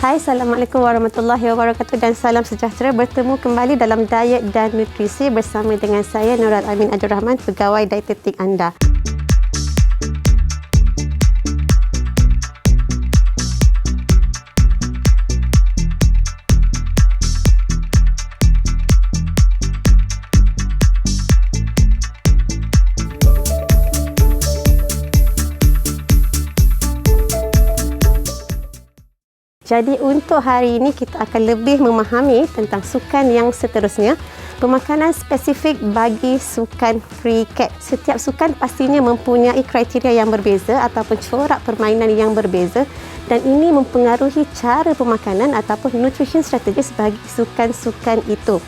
Hai, Assalamualaikum warahmatullahi wabarakatuh dan salam sejahtera. Bertemu kembali dalam Diet dan Nutrisi bersama dengan saya Nurul Amin Abdul Rahman, pegawai dietetik anda. Jadi untuk hari ini kita akan lebih memahami tentang sukan yang seterusnya, pemakanan spesifik bagi sukan kriket. Setiap sukan pastinya mempunyai kriteria yang berbeza ataupun corak permainan yang berbeza dan ini mempengaruhi cara pemakanan ataupun nutrition strategis bagi sukan-sukan itu.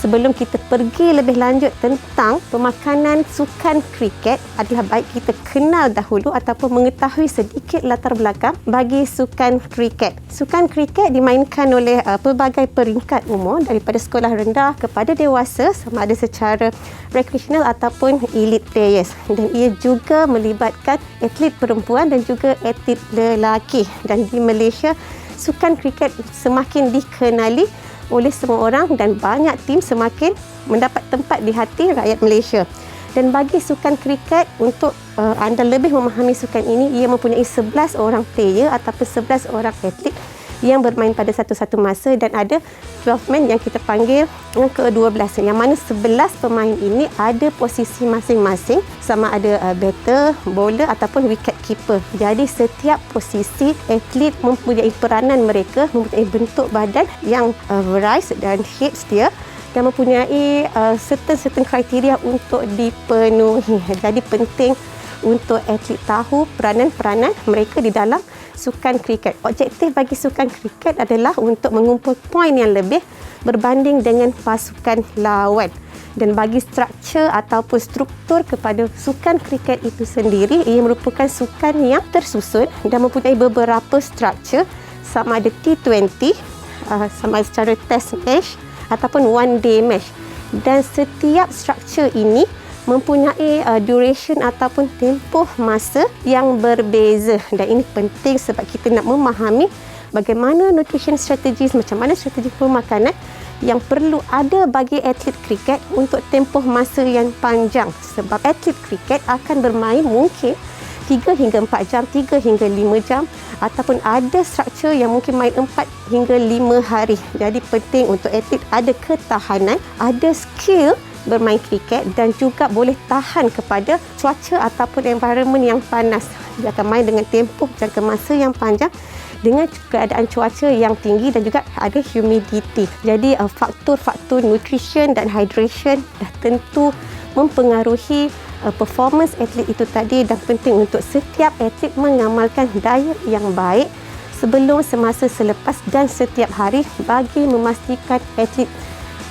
Sebelum kita pergi lebih lanjut tentang pemakanan sukan kriket, adalah baik kita kenal dahulu ataupun mengetahui sedikit latar belakang bagi sukan kriket. Sukan kriket dimainkan oleh pelbagai peringkat umur daripada sekolah rendah kepada dewasa, sama ada secara recreational ataupun elite players. Dan ia juga melibatkan atlet perempuan dan juga atlet lelaki. Dan di Malaysia, sukan kriket semakin dikenali oleh semua orang dan banyak tim semakin mendapat tempat di hati rakyat Malaysia. Dan bagi sukan kriket, untuk anda lebih memahami sukan ini, ia mempunyai 11 orang player ataupun 11 orang atlet yang bermain pada satu-satu masa dan ada 12 men yang kita panggil yang ke-12, yang mana 11 pemain ini ada posisi masing-masing, sama ada batter, bowler ataupun wicket keeper. Jadi setiap posisi atlet mempunyai peranan mereka, mempunyai bentuk badan yang varies dan shapes dia dan mempunyai certain kriteria untuk dipenuhi. Jadi penting untuk atlet tahu peranan-peranan mereka di dalam sukan kriket. Objektif bagi sukan kriket adalah untuk mengumpul poin yang lebih berbanding dengan pasukan lawan. Dan bagi struktur ataupun struktur kepada sukan kriket itu sendiri, ia merupakan sukan yang tersusun dan mempunyai beberapa struktur, sama ada T20, sama ada secara test match ataupun one day match. Dan setiap struktur ini mempunyai duration ataupun tempoh masa yang berbeza dan ini penting sebab kita nak memahami bagaimana nutrition strategies, macam mana strategi pemakanan yang perlu ada bagi atlet kriket untuk tempoh masa yang panjang, sebab atlet kriket akan bermain mungkin 3 hingga 4 jam, 3 hingga 5 jam ataupun ada struktur yang mungkin main 4 hingga 5 hari. Jadi penting untuk atlet ada ketahanan, ada skill bermain kriket dan juga boleh tahan kepada cuaca ataupun environment yang panas. Dia akan main dengan tempoh jangka masa yang panjang dengan keadaan cuaca yang tinggi dan juga ada humidity. Jadi faktor-faktor nutrition dan hydration dah tentu mempengaruhi performance atlet itu tadi dan penting untuk setiap atlet mengamalkan diet yang baik sebelum, semasa, selepas dan setiap hari bagi memastikan atlet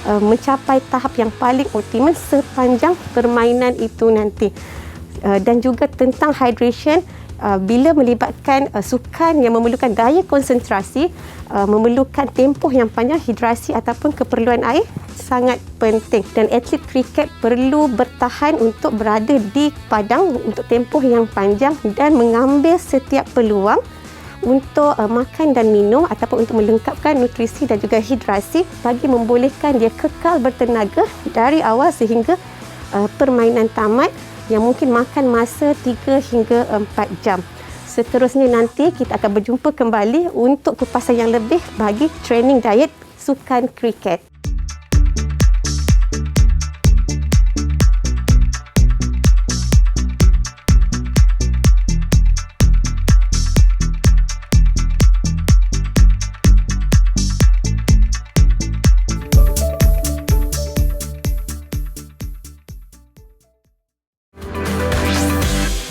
mencapai tahap yang paling optimal sepanjang permainan itu nanti. Dan juga tentang hydration, bila melibatkan sukan yang memerlukan daya konsentrasi, memerlukan tempoh yang panjang, hidrasi ataupun keperluan air sangat penting. Dan atlet kriket perlu bertahan untuk berada di padang untuk tempoh yang panjang dan mengambil setiap peluang untuk makan dan minum ataupun untuk melengkapkan nutrisi dan juga hidrasi bagi membolehkan dia kekal bertenaga dari awal sehingga permainan tamat, yang mungkin makan masa 3 hingga 4 jam. Seterusnya nanti kita akan berjumpa kembali untuk kupasan yang lebih bagi training diet sukan kriket.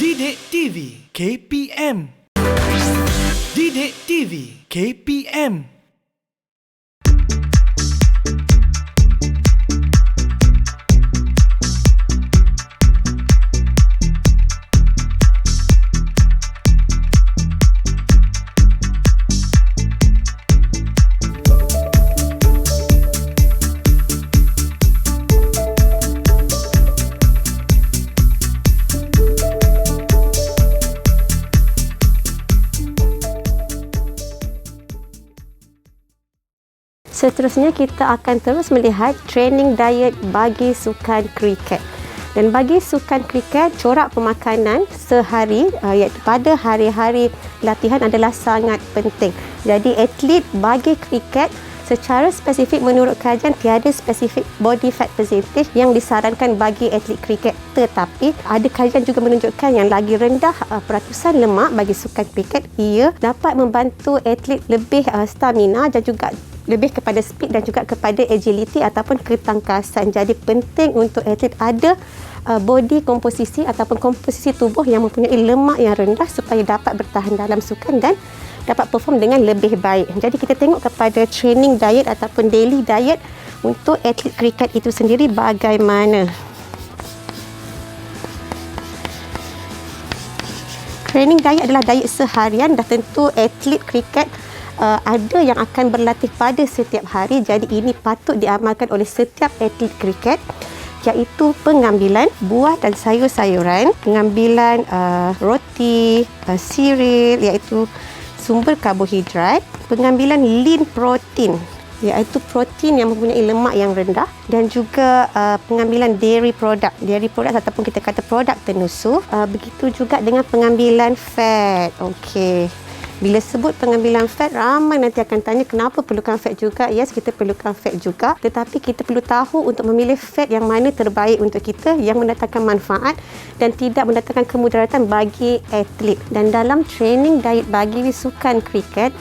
Didik TV KPM. Didik TV KPM. Seterusnya kita akan terus melihat training diet bagi sukan kriket. Dan bagi sukan kriket, corak pemakanan sehari iaitu pada hari-hari latihan adalah sangat penting. Jadi atlet bagi kriket secara spesifik menurut kajian tiada spesifik body fat percentage yang disarankan bagi atlet kriket. Tetapi ada kajian juga menunjukkan yang lagi rendah peratusan lemak bagi sukan kriket, ia dapat membantu atlet lebih stamina dan juga lebih kepada speed dan juga kepada agility ataupun ketangkasan. Jadi penting untuk atlet ada body komposisi ataupun komposisi tubuh yang mempunyai lemak yang rendah supaya dapat bertahan dalam sukan dan dapat perform dengan lebih baik. Jadi kita tengok kepada training diet ataupun daily diet untuk atlet kriket itu sendiri bagaimana. Training diet adalah diet seharian, dah tentu atlet kriket ada yang akan berlatih pada setiap hari. Jadi ini patut diamalkan oleh setiap atlet kriket, iaitu pengambilan buah dan sayur-sayuran, pengambilan roti, cereal iaitu sumber karbohidrat, pengambilan lean protein iaitu protein yang mempunyai lemak yang rendah, dan juga pengambilan dairy product ataupun kita kata produk tenusuk. Begitu juga dengan pengambilan fat. Okey. Bila sebut pengambilan fat, ramai nanti akan tanya kenapa perlukan fat juga. Yes, kita perlukan fat juga. Tetapi kita perlu tahu untuk memilih fat yang mana terbaik untuk kita, yang mendatangkan manfaat dan tidak mendatangkan kemudaratan bagi atlet. Dan dalam training diet bagi sukan kriket,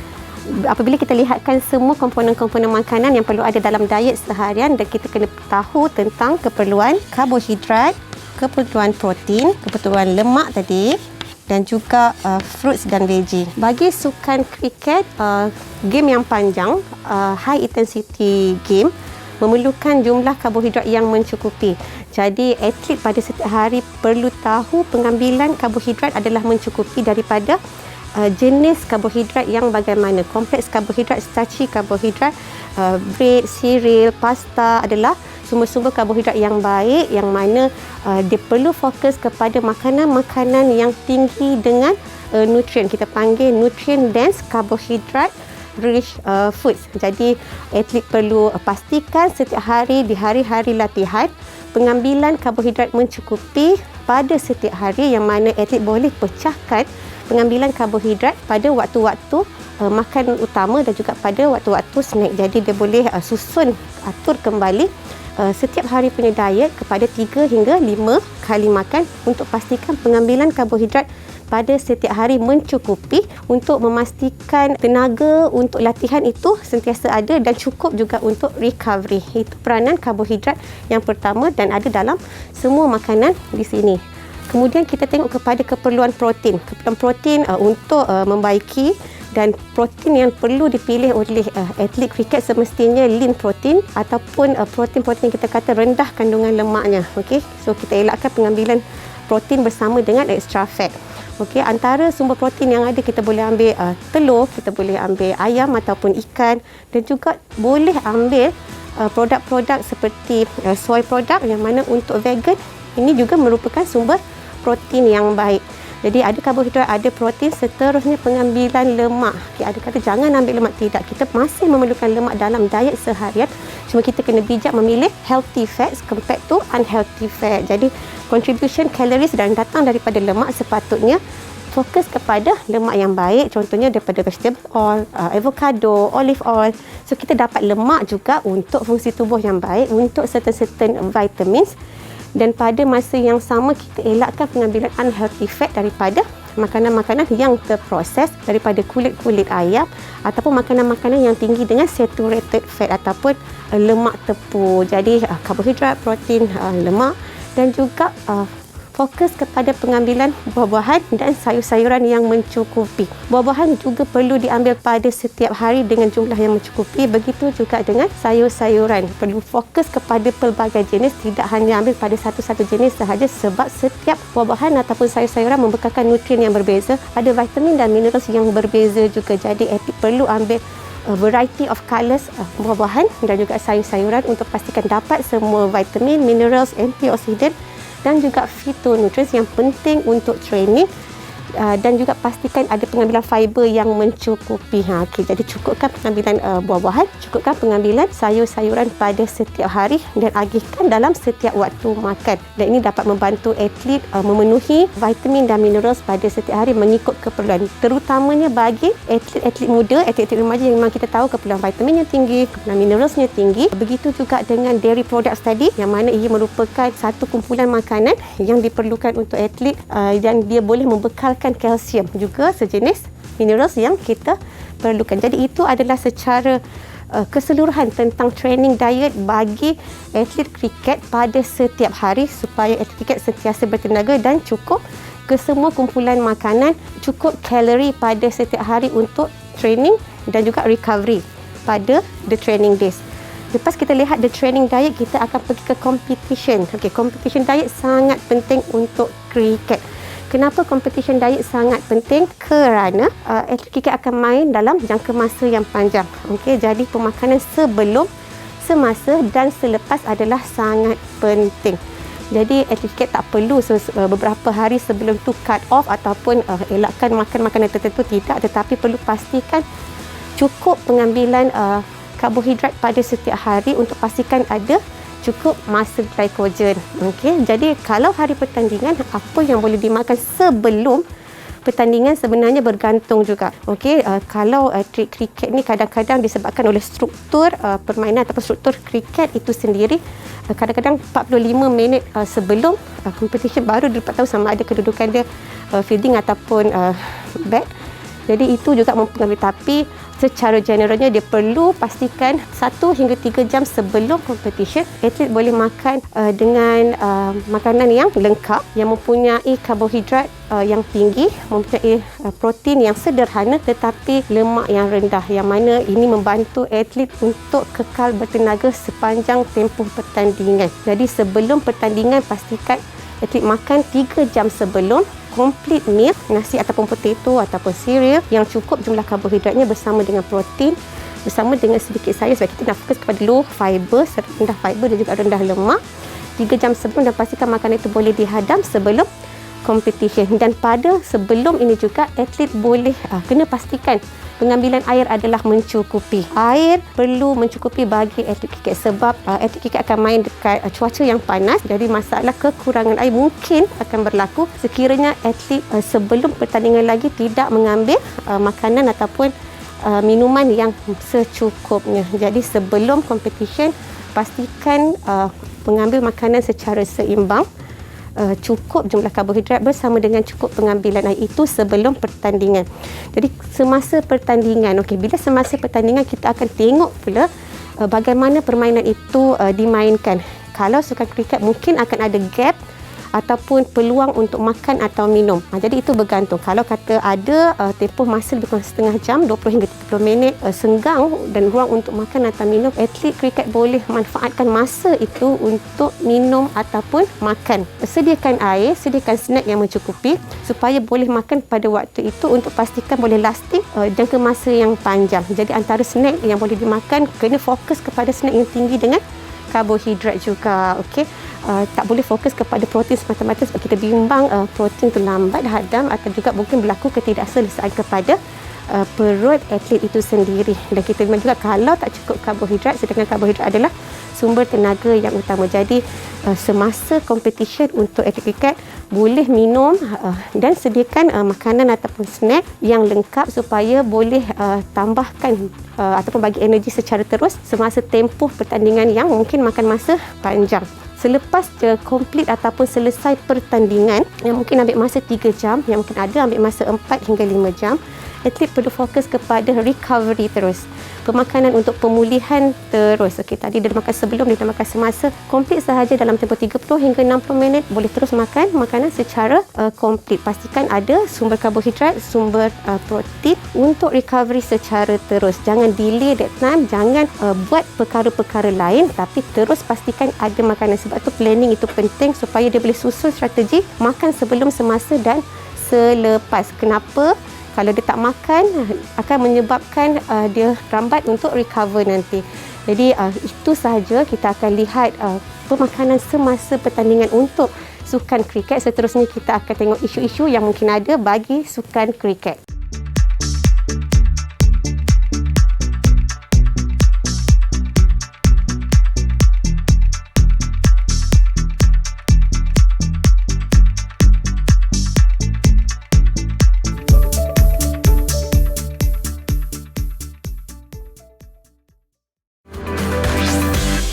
apabila kita lihatkan semua komponen-komponen makanan yang perlu ada dalam diet seharian, dan kita kena tahu tentang keperluan karbohidrat, keperluan protein, keperluan lemak tadi, dan juga fruits dan veggie. Bagi sukan kriket, game yang panjang, high intensity game, memerlukan jumlah karbohidrat yang mencukupi. Jadi atlet pada setiap hari perlu tahu pengambilan karbohidrat adalah mencukupi daripada jenis karbohidrat yang bagaimana. Kompleks karbohidrat, starchy karbohidrat, bread, cereal, pasta adalah sumber-sumber karbohidrat yang baik, yang mana dia perlu fokus kepada makanan-makanan yang tinggi dengan nutrien. Kita panggil nutrient dense carbohydrate rich foods. Jadi atlet perlu pastikan setiap hari di hari-hari latihan pengambilan karbohidrat mencukupi pada setiap hari, yang mana atlet boleh pecahkan pengambilan karbohidrat pada waktu-waktu makan utama dan juga pada waktu-waktu snack. Jadi dia boleh atur kembali setiap hari punya diet kepada 3 hingga 5 kali makan untuk pastikan pengambilan karbohidrat pada setiap hari mencukupi untuk memastikan tenaga untuk latihan itu sentiasa ada dan cukup juga untuk recovery. Itu peranan karbohidrat yang pertama dan ada dalam semua makanan di sini. Kemudian kita tengok kepada keperluan protein. Keperluan protein untuk membaiki, dan protein yang perlu dipilih oleh atlet kriket semestinya lean protein ataupun protein-protein yang kita kata rendah kandungan lemaknya. Okey, so kita elakkan pengambilan protein bersama dengan extra fat. Okey, antara sumber protein yang ada, kita boleh ambil telur, kita boleh ambil ayam ataupun ikan, dan juga boleh ambil produk-produk seperti soy product, yang mana untuk vegan ini juga merupakan sumber protein yang baik. Jadi ada karbohidrat, ada protein, seterusnya pengambilan lemak. Okay, ada kata jangan ambil lemak, tidak. Kita masih memerlukan lemak dalam diet seharian. Cuma kita kena bijak memilih healthy fats compared to unhealthy fat. Jadi contribution calories dan datang daripada lemak sepatutnya fokus kepada lemak yang baik. Contohnya daripada vegetable oil, avocado, olive oil. So kita dapat lemak juga untuk fungsi tubuh yang baik, untuk certain vitamins. Dan pada masa yang sama kita elakkan pengambilan unhealthy fat daripada makanan-makanan yang terproses, daripada kulit-kulit ayam ataupun makanan-makanan yang tinggi dengan saturated fat ataupun lemak tepung. Jadi karbohidrat, protein, lemak, dan juga fokus kepada pengambilan buah-buahan dan sayur-sayuran yang mencukupi. Buah-buahan juga perlu diambil pada setiap hari dengan jumlah yang mencukupi. Begitu juga dengan sayur-sayuran. Perlu fokus kepada pelbagai jenis, tidak hanya ambil pada satu-satu jenis sahaja, sebab setiap buah-buahan ataupun sayur-sayuran membekalkan nutrien yang berbeza. Ada vitamin dan mineral yang berbeza juga. Jadi atlet perlu ambil variety of colours buah-buahan dan juga sayur-sayuran untuk pastikan dapat semua vitamin, minerals, antioksidan dan juga phytonutrients yang penting untuk training dan juga pastikan ada pengambilan fiber yang mencukupi. Okey, jadi cukupkan pengambilan buah-buahan, cukupkan pengambilan sayur-sayuran pada setiap hari dan agihkan dalam setiap waktu makan. Dan ini dapat membantu atlet memenuhi vitamin dan mineral pada setiap hari mengikut keperluan. Terutamanya bagi atlet-atlet muda, atlet-atlet remaja yang memang kita tahu keperluan vitaminnya tinggi, keperluan mineralsnya tinggi. Begitu juga dengan dairy products tadi, yang mana ia merupakan satu kumpulan makanan yang diperlukan untuk atlet dan dia boleh membekalkan kalsium, juga sejenis minerals yang kita perlukan. Jadi itu adalah secara keseluruhan tentang training diet bagi atlet kriket pada setiap hari supaya atlet kriket sentiasa bertenaga dan cukup ke semua kumpulan makanan, cukup kalori pada setiap hari untuk training dan juga recovery pada the training days. Lepas kita lihat the training diet, kita akan pergi ke competition. Okey, competition diet sangat penting untuk kriket. Kenapa competition diet sangat penting? Kerana atlet kriket akan main dalam jangka masa yang panjang. Okey, jadi pemakanan sebelum, semasa dan selepas adalah sangat penting. Jadi atlet kriket tak perlu beberapa hari sebelum tu cut off ataupun elakkan makan makanan tertentu, tidak, tetapi perlu pastikan cukup pengambilan karbohidrat pada setiap hari untuk pastikan ada cukup masa glycogen. Okey, jadi kalau hari pertandingan, apa yang boleh dimakan sebelum pertandingan sebenarnya bergantung juga. Okey, kalau atlet kriket ni kadang-kadang disebabkan oleh struktur permainan ataupun struktur kriket itu sendiri, kadang-kadang 45 minit sebelum competition baru dia dapat tahu sama ada kedudukan dia fielding ataupun bat. Jadi itu juga mempengaruhi, tapi secara generalnya dia perlu pastikan 1 hingga 3 jam sebelum competition atlet boleh makan dengan makanan yang lengkap, yang mempunyai karbohidrat yang tinggi, mempunyai protein yang sederhana tetapi lemak yang rendah, yang mana ini membantu atlet untuk kekal bertenaga sepanjang tempoh pertandingan. Jadi sebelum pertandingan pastikan atlet makan 3 jam sebelum complete meal, nasi ataupun potato ataupun cereal yang cukup jumlah karbohidratnya bersama dengan protein, bersama dengan sedikit sayur, sebab kita nak fokus kepada low fiber, rendah fiber dan juga rendah lemak. 3 jam sebelum, dan pastikan makanan itu boleh dihadam sebelum competition. Dan pada sebelum ini juga atlet boleh kena pastikan pengambilan air adalah mencukupi. Air perlu mencukupi bagi atlet kriket sebab atlet kriket akan main dekat cuaca yang panas. Jadi masalah kekurangan air mungkin akan berlaku sekiranya atlet sebelum pertandingan lagi tidak mengambil makanan ataupun minuman yang secukupnya. Jadi sebelum competition pastikan mengambil makanan secara seimbang, cukup jumlah karbohidrat bersama dengan cukup pengambilan air, itu sebelum pertandingan. Jadi semasa pertandingan, bila semasa pertandingan kita akan tengok pula bagaimana permainan itu dimainkan. Kalau sukan kriket mungkin akan ada gap ataupun peluang untuk makan atau minum. Jadi itu bergantung. Kalau kata ada tempoh masa lebih kurang setengah jam, 20 hingga 30 minit senggang dan ruang untuk makan atau minum, atlet kriket boleh manfaatkan masa itu untuk minum ataupun makan. Sediakan air, sediakan snack yang mencukupi supaya boleh makan pada waktu itu untuk pastikan boleh lasting jangka masa yang panjang. Jadi antara snack yang boleh dimakan, kena fokus kepada snack yang tinggi dengan karbohidrat juga. Okey, tak boleh fokus kepada protein semata-mata sebab kita bimbang protein itu lambat hadam atau juga mungkin berlaku ketidakselesaan kepada perut atlet itu sendiri. Dan kita bimbang juga kalau tak cukup karbohidrat, sedangkan karbohidrat adalah sumber tenaga yang utama. Jadi semasa competition untuk atlet kriket boleh minum dan sediakan makanan ataupun snack yang lengkap supaya boleh tambahkan ataupun bagi energi secara terus semasa tempoh pertandingan yang mungkin makan masa panjang. Selepas complete ataupun selesai pertandingan yang mungkin ambil masa 3 jam, yang mungkin ada ambil masa 4 hingga 5 jam, atlet perlu fokus kepada recovery terus. Pemakanan untuk pemulihan terus. Okey, tadi dia makan sebelum, dia makan semasa. Complete sahaja dalam tempoh 30 hingga 60 minit. Boleh terus makan makanan secara complete. Pastikan ada sumber karbohidrat, sumber protein untuk recovery secara terus. Jangan delay that time, jangan buat perkara-perkara lain, tapi terus pastikan ada makanan. Sebab tu planning itu penting supaya dia boleh susun strategi makan sebelum, semasa dan selepas. Kenapa? Kalau dia tak makan akan menyebabkan dia lambat untuk recover nanti. Jadi itu sahaja kita akan lihat pemakanan semasa pertandingan untuk sukan kriket. Seterusnya kita akan tengok isu-isu yang mungkin ada bagi sukan kriket.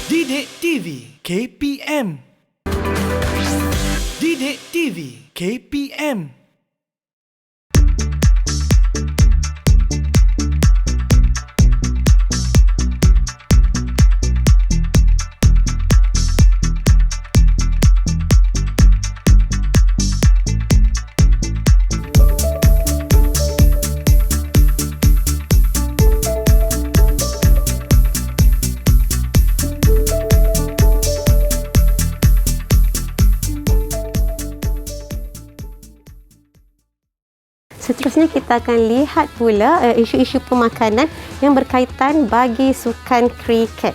Didik TV KPM. Didik TV KPM. Seterusnya kita akan lihat pula isu-isu pemakanan yang berkaitan bagi sukan kriket.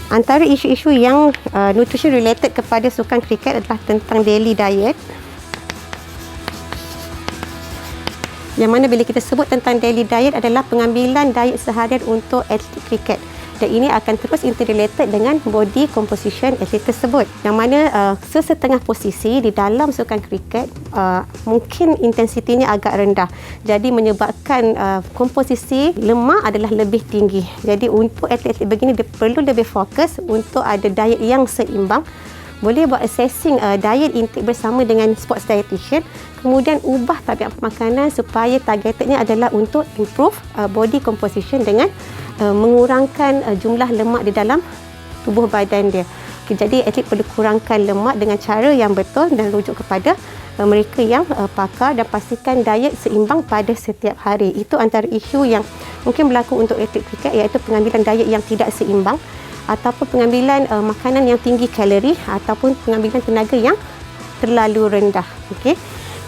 Antara isu-isu yang nutrition related kepada sukan kriket adalah tentang daily diet. Yang mana bila kita sebut tentang daily diet adalah pengambilan diet seharian untuk atlet kriket. Dan ini akan terus interrelated dengan body composition atlet tersebut. Yang mana sesetengah posisi di dalam sukan kriket mungkin intensitinya agak rendah. Jadi menyebabkan komposisi lemak adalah lebih tinggi. Jadi untuk atlet-atlet begini dia perlu lebih fokus untuk ada diet yang seimbang. Boleh buat assessing diet intake bersama dengan sports dietitian. Kemudian ubah tabiat makanan supaya targetnya adalah untuk improve body composition dengan mengurangkan jumlah lemak di dalam tubuh badan dia. Okay, jadi atlet perlu kurangkan lemak dengan cara yang betul dan rujuk kepada mereka yang pakar dan pastikan diet seimbang pada setiap hari. Itu antara isu yang mungkin berlaku untuk atlet kriket, iaitu pengambilan diet yang tidak seimbang ataupun pengambilan makanan yang tinggi kalori ataupun pengambilan tenaga yang terlalu rendah. Okey.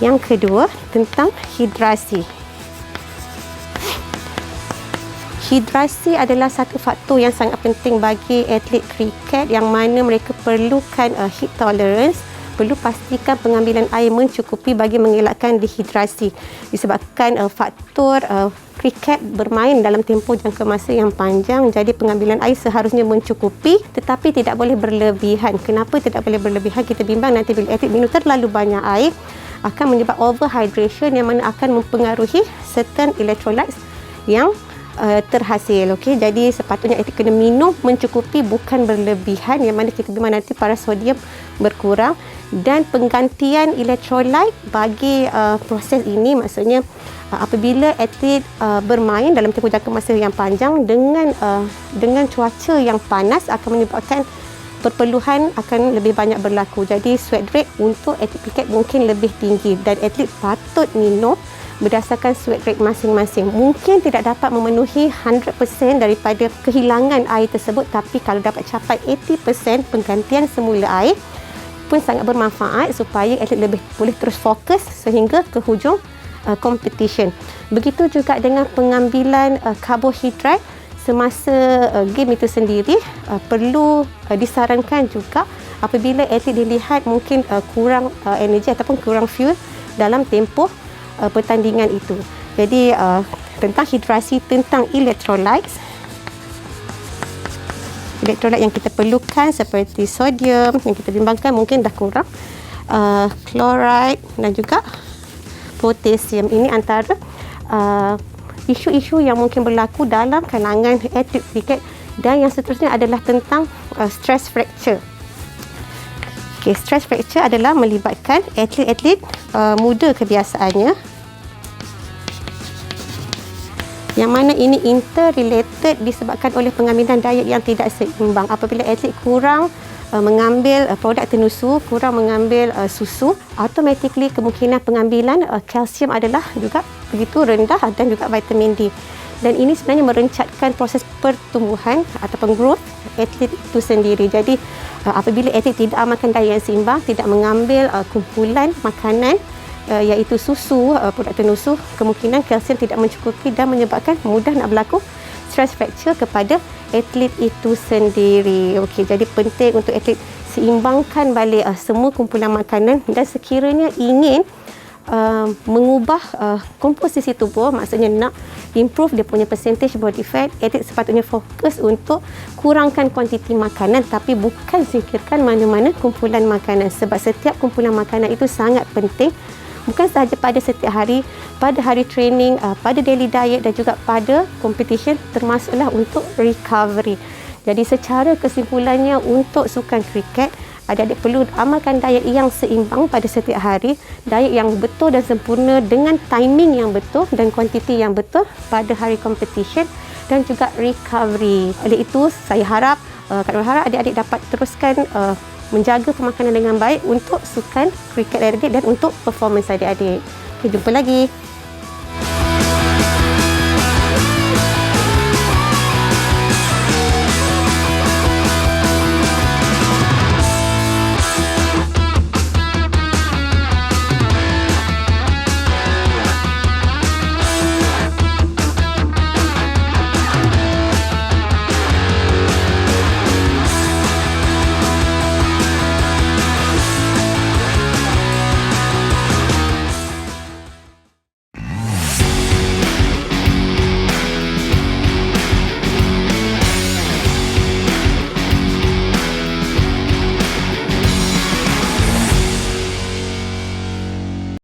Yang kedua tentang hidrasi. Hidrasi adalah satu faktor yang sangat penting bagi atlet kriket yang mana mereka perlukan heat tolerance, perlu pastikan pengambilan air mencukupi bagi mengelakkan dehidrasi disebabkan faktor kriket bermain dalam tempoh jangka masa yang panjang, jadi pengambilan air seharusnya mencukupi tetapi tidak boleh berlebihan. Kenapa tidak boleh berlebihan? Kita bimbang nanti bila atlet minum terlalu banyak air akan menyebabkan overhydration yang mana akan mempengaruhi certain electrolytes yang terhasil. Okey, jadi sepatutnya atlet kena minum mencukupi, bukan berlebihan yang mana kita bimbang nanti paras sodium berkurang. Dan penggantian electrolyte bagi proses ini maksudnya apabila atlet bermain dalam tempoh jangka masa yang panjang dengan cuaca yang panas akan menyebabkan perperluan akan lebih banyak berlaku. Jadi sweat rate untuk atlet kriket mungkin lebih tinggi dan atlet patut minum berdasarkan sweat rate masing-masing. Mungkin tidak dapat memenuhi 100% daripada kehilangan air tersebut, tapi kalau dapat capai 80% penggantian semula air pun sangat bermanfaat supaya atlet lebih boleh terus fokus sehingga ke hujung competition. Begitu juga dengan pengambilan karbohidrat semasa game itu sendiri, perlu disarankan juga apabila atlet dilihat mungkin kurang energi ataupun kurang fuel dalam tempoh pertandingan itu. Jadi tentang hidrasi, tentang electrolytes yang kita perlukan seperti sodium yang kita bimbangkan mungkin dah kurang, chloride dan juga potasium. Ini antara isu-isu yang mungkin berlaku dalam kalangan atlet kriket. Dan yang seterusnya adalah tentang stress fracture. Okay, stress fracture adalah melibatkan atlet-atlet muda kebiasaannya, yang mana ini interrelated disebabkan oleh pengambilan diet yang tidak seimbang. Apabila atlet kurang mengambil produk tenusu, kurang mengambil susu, automatically kemungkinan pengambilan kalsium adalah juga begitu rendah dan juga vitamin D. Dan ini sebenarnya merencatkan proses pertumbuhan ataupun growth atlet itu sendiri. Jadi apabila atlet tidak makan diet yang seimbang, tidak mengambil kumpulan makanan iaitu susu, produk tenusu, kemungkinan kalsium tidak mencukupi dan menyebabkan mudah nak berlaku stress fracture kepada atlet itu sendiri. Okey, jadi penting untuk atlet seimbangkan balik semua kumpulan makanan, dan sekiranya ingin mengubah komposisi tubuh, maksudnya nak improve dia punya percentage body fat, atlet sepatutnya fokus untuk kurangkan kuantiti makanan, tapi bukan singkirkan mana-mana kumpulan makanan, sebab setiap kumpulan makanan itu sangat penting, bukan sahaja pada setiap hari, pada hari training, pada daily diet dan juga pada competition, termasuklah untuk recovery. Jadi secara kesimpulannya, untuk sukan kriket, adik-adik perlu amalkan diet yang seimbang pada setiap hari, diet yang betul dan sempurna dengan timing yang betul dan kuantiti yang betul pada hari competition dan juga recovery. Oleh itu, saya harap, Kak Nur harap adik-adik dapat teruskan menjaga pemakanan dengan baik untuk sukan kriket adik-adik dan untuk performance adik-adik. Okay, jumpa lagi.